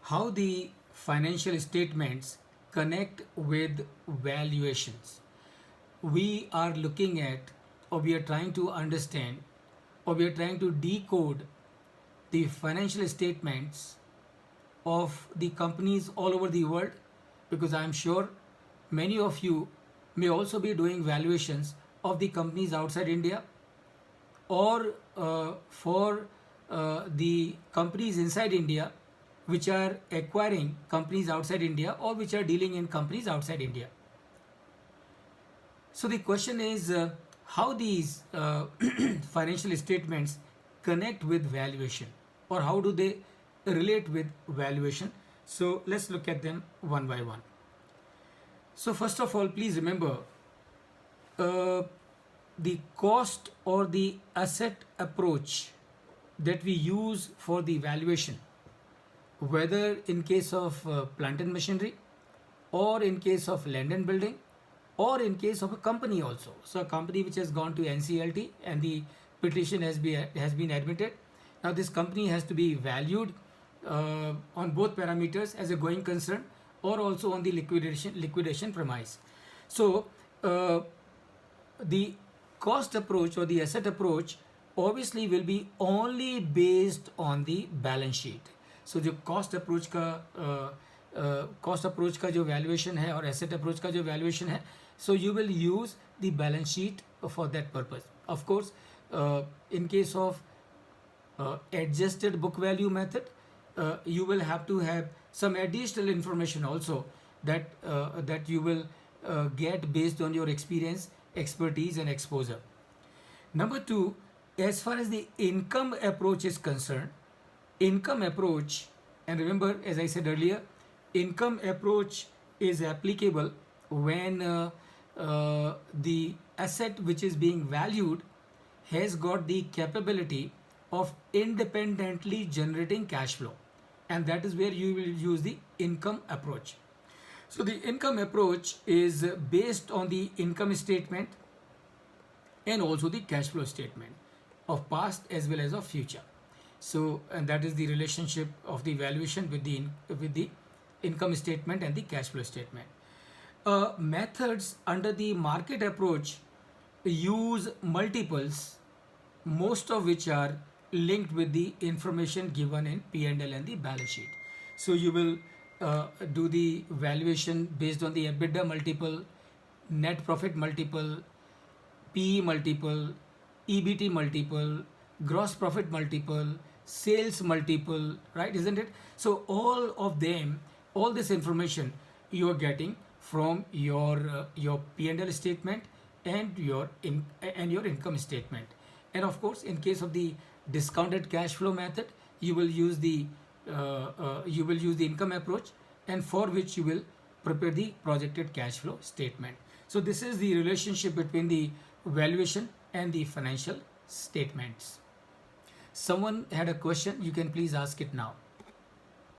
how the financial statements connect with valuations. We are looking at, or we are trying to understand, or we are trying to decode the financial statements of the companies all over the world, because I am sure many of you may also be doing valuations of the companies outside India, or for the companies inside India which are acquiring companies outside India, or which are dealing in companies outside India. So the question is how these financial statements connect with valuation, or how do they relate with valuation. So let's look at them one by one. So first of all, please remember uh, the cost or the asset approach that we use for the valuation, whether in case of plant and machinery, or in case of land and building, or in case of a company also. So a company which has gone to NCLT and the petition has been admitted. Now this company has to be valued on both parameters as a going concern, or also on the liquidation premise. So the cost approach or the asset approach obviously will be only based on the balance sheet. So जो cost approach का जो valuation है और asset approach का जो valuation है, so you will use the balance sheet for that purpose. Of course, in case of adjusted book value method, you will have to have some additional information also that you will get based on your experience, expertise and exposure. Number two, as far as the income approach is concerned, income approach, and remember, as I said earlier, income approach is applicable when the asset which is being valued has got the capability of independently generating cash flow, and that is where you will use the income approach. So the income approach is based on the income statement and also the cash flow statement of past as well as of future. So, and that is the relationship of the valuation with the income statement and the cash flow statement. Methods under the market approach use multiples, most of which are linked with the information given in P&L and the balance sheet. So you will do the valuation based on the EBITDA multiple, net profit multiple, PE multiple, EBT multiple, gross profit multiple, sales multiple, right? Isn't it? So all of them, all this information you are getting from your P&L statement and your income statement. And of course, in case of the discounted cash flow method, you will use the income approach, and for which you will prepare the projected cash flow statement. So this is the relationship between the valuation and the financial statements. Someone had a question, you can please ask it now.